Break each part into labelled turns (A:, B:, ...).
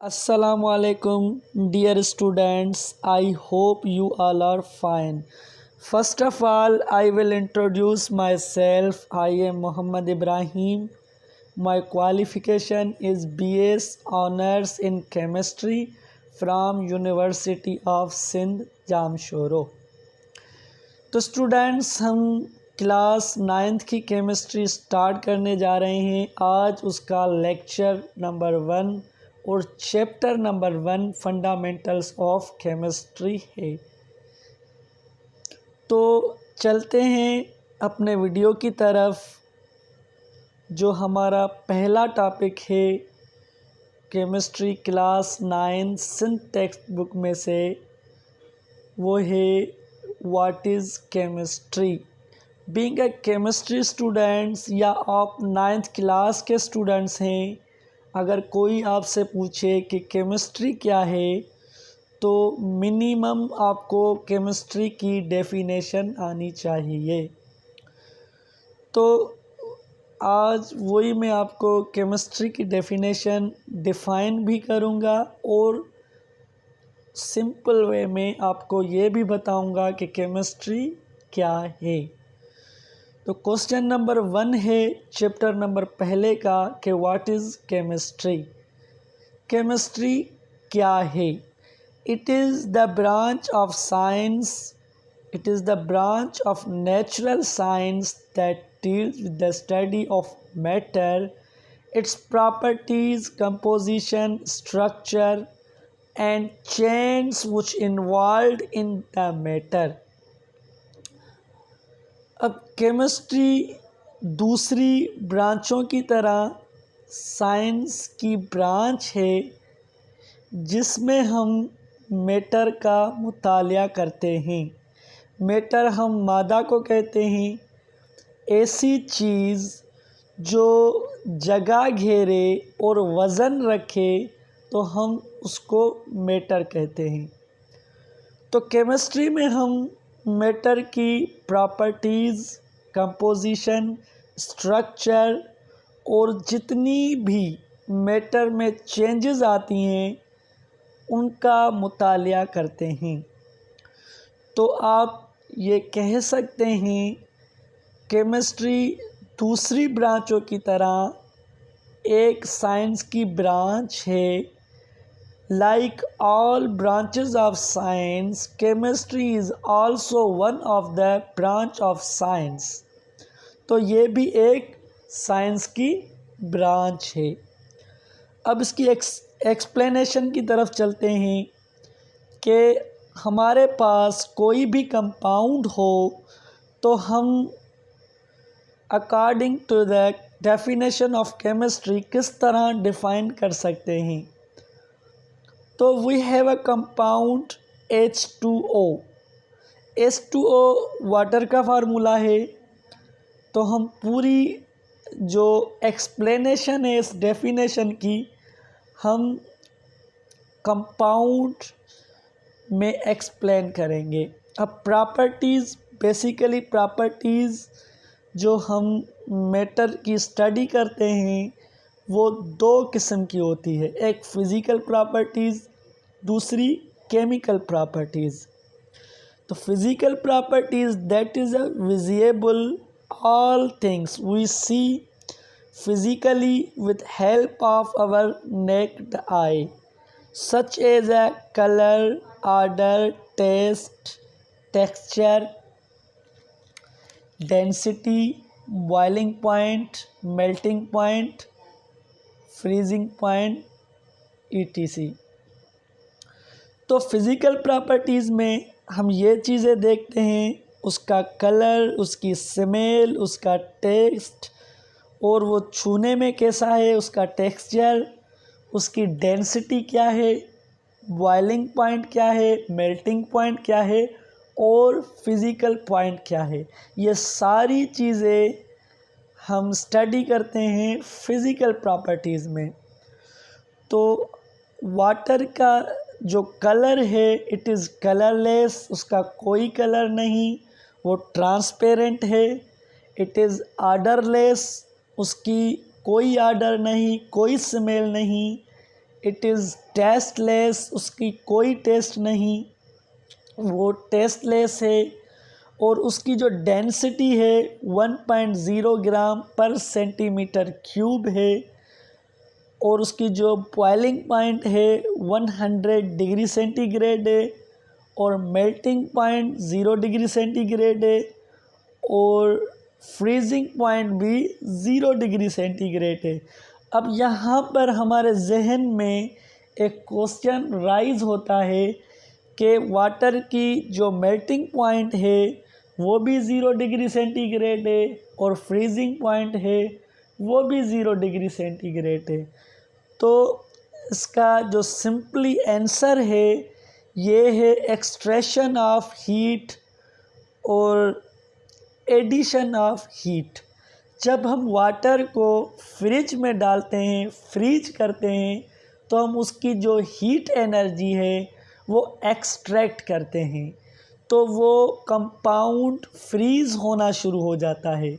A: Assalamu alaikum, dear students. I hope you all are fine. First of all, I will introduce myself. I am Muhammad Ibrahim. My qualification is BS Honors in Chemistry from University of Sindh, Jamshoro. तो students हम class 9th की chemistry start करने जा रहे हैं। आज उसका lecture number 1 और chapter number 1 fundamentals of chemistry है। तो चलते हैं अपने वीडियो की तरफ। जो हमारा पहला टॉपिक है chemistry class 9 synth text book में से, वो है what is chemistry. Being a chemistry students या आप 9th क्लास के स्टूडेंट्स हैं, अगर कोई आपसे पूछे कि केमिस्ट्री क्या है तो मिनिमम आपको केमिस्ट्री की डेफिनेशन आनी चाहिए। तो आज वही मैं आपको केमिस्ट्री की डेफिनेशन डिफ़ाइन भी करूँगा और सिंपल वे में आपको ये भी बताऊंगा कि केमिस्ट्री क्या है। तो क्वेश्चन नंबर 1 है चैप्टर नंबर पहले का कि व्हाट इज़ केमिस्ट्री। केमिस्ट्री क्या है? It is the branch of science, it is the branch of natural science that deals with the study of matter, it's properties, composition, structure and chains which involved in the matter। अब chemistry दूसरी ब्रांचों की तरह science की branch है जिसमें हम matter का मुतालिया करते हैं। मैटर हम मादा को कहते हैं, ऐसी चीज़ जो जगह घेरे और वज़न रखे तो हम उसको मैटर कहते हैं। तो केमिस्ट्री में हम मैटर की प्रॉपर्टीज़, कंपोजिशन, स्ट्रक्चर और जितनी भी मैटर में चेंजेस आती हैं उनका मुतालिया करते हैं। तो आप ये कह सकते हैं केमिस्ट्री दूसरी ब्रांचों की तरह एक साइंस की ब्रांच है। Like all branches of science, chemistry is also one of the branch of science। तो ये भी एक साइंस की ब्रांच है। अब इसकी एक्सप्लेनेशन की तरफ चलते हैं कि हमारे पास कोई भी कंपाउंड हो तो हम according to the definition of chemistry किस तरह डिफ़ाइन कर सकते हैं। तो we have a compound H2O। H2O water का फार्मूला है। तो हम पूरी जो एक्सप्लेनेशन है इस डेफिनेशन की हम कंपाउंड में एक्सप्लेन करेंगे। अब प्रॉपर्टीज़, बेसिकली प्रॉपर्टीज़ जो हम मैटर की स्टडी करते हैं वो दो किस्म की होती है, एक फ़िज़िकल प्रॉपर्टीज़, दूसरी केमिकल प्रॉपर्टीज़। तो physical properties that is a visible all things we see physically with help of our naked eye, such as a colour, order, taste, texture, density, boiling point, melting point, freezing point, etc। तो physical properties में हम ये चीज़ें देखते हैं, उसका colour, उसकी smell, उसका टेस्ट और वो छूने में कैसा है, उसका टेक्सचर, उसकी डेंसिटी क्या है, बॉइलिंग पॉइंट क्या है, मेल्टिंग पॉइंट क्या है और फिज़िकल पॉइंट क्या है। ये सारी चीज़ें हम स्टडी करते हैं फिज़िकल प्रॉपर्टीज़ में। तो वाटर का जो कलर है इट इज़ कलरलेस, उसका कोई कलर नहीं, वो ट्रांसपेरेंट है। इट इज़ ऑर्डरलेस, उसकी कोई ऑर्डर नहीं, कोई स्मेल नहीं। इट इज़ टेस्टलेस, उसकी कोई टेस्ट नहीं, वो टेस्टलेस है। और उसकी जो डेंसिटी है 1.0 ग्राम पर सेंटीमीटर क्यूब है। और उसकी जो बॉइलिंग पॉइंट है 100 डिग्री सेंटीग्रेड है। और मेल्टिंग पॉइंट 0 डिग्री सेंटीग्रेड है। और फ्रीजिंग पॉइंट भी 0 डिग्री सेंटीग्रेड है। अब यहाँ पर हमारे जहन में एक क्वेश्चन राइज होता है कि वाटर की जो मेल्टिंग पॉइंट है वो भी 0 डिग्री सेंटीग्रेड है और फ्रीजिंग पॉइंट है वो भी 0 डिग्री सेंटीग्रेड है। तो इसका जो सिंपली आंसर है ये है एक्सट्रैक्शन ऑफ हीट और एडिशन ऑफ हीट। जब हम वाटर को फ्रिज में डालते हैं, फ्रीज करते हैं, तो हम उसकी जो हीट एनर्जी है वो एक्सट्रैक्ट करते हैं। तो वो कंपाउंड फ्रीज होना शुरू हो जाता है।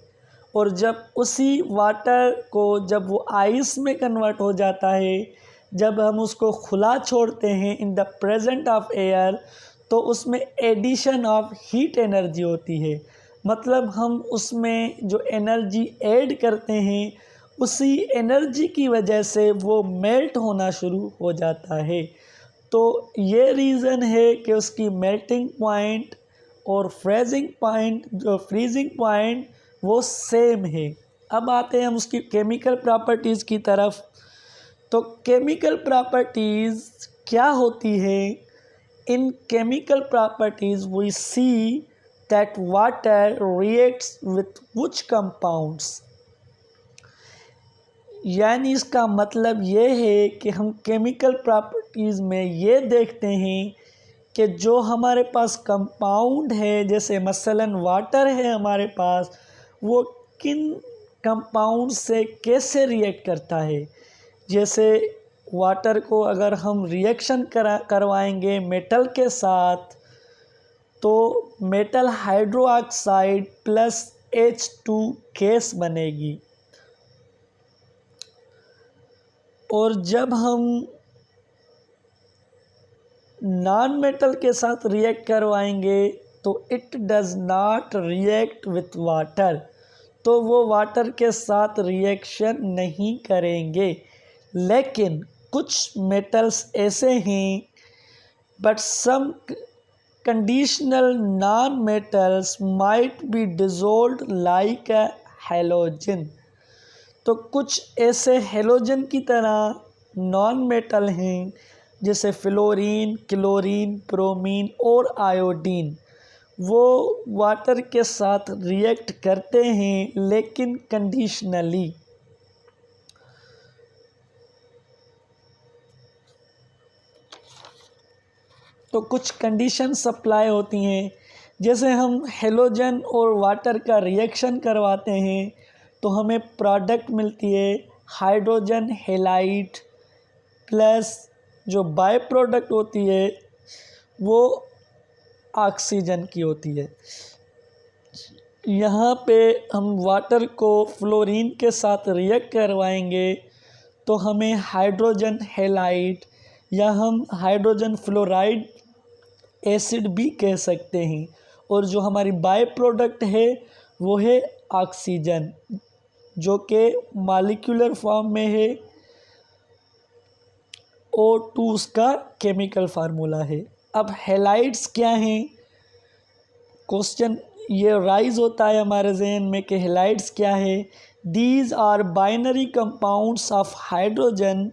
A: और जब उसी वाटर को जब वो आइस में कन्वर्ट हो जाता है, जब हम उसको खुला छोड़ते हैं in the present of air, तो उसमें एडिशन ऑफ हीट एनर्जी होती है। मतलब हम उसमें जो एनर्जी ऐड करते हैं उसी एनर्जी की वजह से वो मेल्ट होना शुरू हो जाता है। तो ये रीज़न है कि उसकी मेल्टिंग पॉइंट और फ्रीजिंग पॉइंट वो सेम है। अब आते हैं हम उसकी केमिकल प्रॉपर्टीज़ की तरफ। तो केमिकल प्रॉपर्टीज़ क्या होती है? In chemical properties we see that water reacts with which compounds. यानी इसका मतलब ये है कि हम केमिकल प्रॉपर्टीज़ में ये देखते हैं कि जो हमारे पास कंपाउंड है, जैसे मसलन वाटर है हमारे पास, वो किन कंपाउंड से कैसे रिएक्ट करता है। जैसे वाटर को अगर हम रिएक्शन करवाएंगे मेटल के साथ, तो metal hydro oxide plus H2 gas बनेगी। और जब हम नॉन मेटल के साथ रिएक्ट करवाएंगे तो it does not react with water, तो वो वाटर के साथ रिएक्शन नहीं करेंगे। लेकिन कुछ मेटल्स ऐसे हैं, but some conditional non metals might be dissolved like a halogen. तो कुछ ऐसे हैलोजन की तरह नॉन मेटल हैं, जैसे फ्लोरीन, क्लोरीन, ब्रोमीन और आयोडीन। वो वाटर के साथ रिएक्ट करते हैं लेकिन कंडीशनली। तो कुछ कंडीशन सप्लाई होती हैं। जैसे हम हेलोजन और वाटर का रिएक्शन करवाते हैं तो हमें प्रोडक्ट मिलती है हाइड्रोजन हेलाइड, प्लस जो बाय प्रोडक्ट होती है वो ऑक्सीजन की होती है। यहाँ पे हम वाटर को फ्लोरीन के साथ रिएक्ट करवाएंगे तो हमें हाइड्रोजन हेलाइड या हम हाइड्रोजन फ्लोराइड एसिड भी कह सकते हैं। और जो हमारी बाय प्रोडक्ट है वो है ऑक्सीजन, जो कि मॉलिक्यूलर फॉर्म में है। O2 उसका केमिकल फार्मूला है। अब हेलाइड्स क्या हैं? क्वेश्चन ये राइज होता है हमारे जहन में कि हेलाइड्स क्या है। These are binary compounds of hydrogen,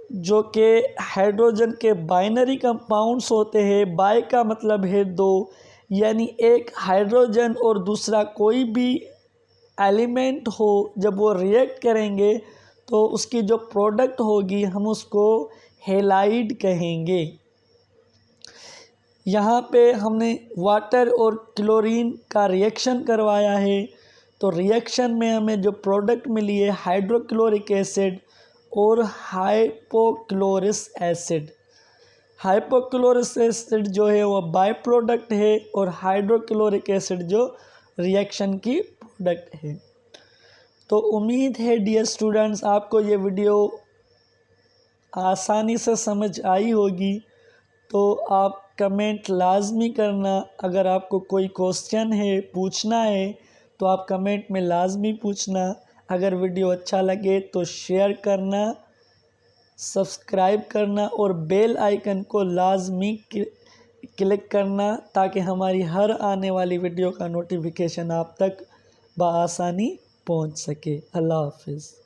A: जो कि हाइड्रोजन के बाइनरी कंपाउंड्स होते हैं। बाय का मतलब है दो, यानी एक हाइड्रोजन और दूसरा कोई भी एलिमेंट हो, जब वो रिएक्ट करेंगे तो उसकी जो प्रोडक्ट होगी हम उसको हेलाइड कहेंगे। यहाँ पे हमने वाटर और क्लोरीन का रिएक्शन करवाया है, तो रिएक्शन में हमें जो प्रोडक्ट मिली है हाइड्रोक्लोरिक एसिड और हाइपोक्लोरिक एसिड। हाइपोक्लोरिक एसिड जो है वो बाय प्रोडक्ट है और हाइड्रोक्लोरिक एसिड जो रिएक्शन की प्रोडक्ट है। तो उम्मीद है डियर स्टूडेंट्स आपको ये वीडियो आसानी से समझ आई होगी। तो आप कमेंट लाजमी करना। अगर आपको कोई क्वेश्चन है पूछना है तो आप कमेंट में लाजमी पूछना। अगर वीडियो अच्छा लगे तो शेयर करना, सब्सक्राइब करना और बेल आइकन को लाजमी क्लिक करना ताकि हमारी हर आने वाली वीडियो का नोटिफिकेशन आप तक बआसानी पहुंच सके। अल्लाह हाफिज़।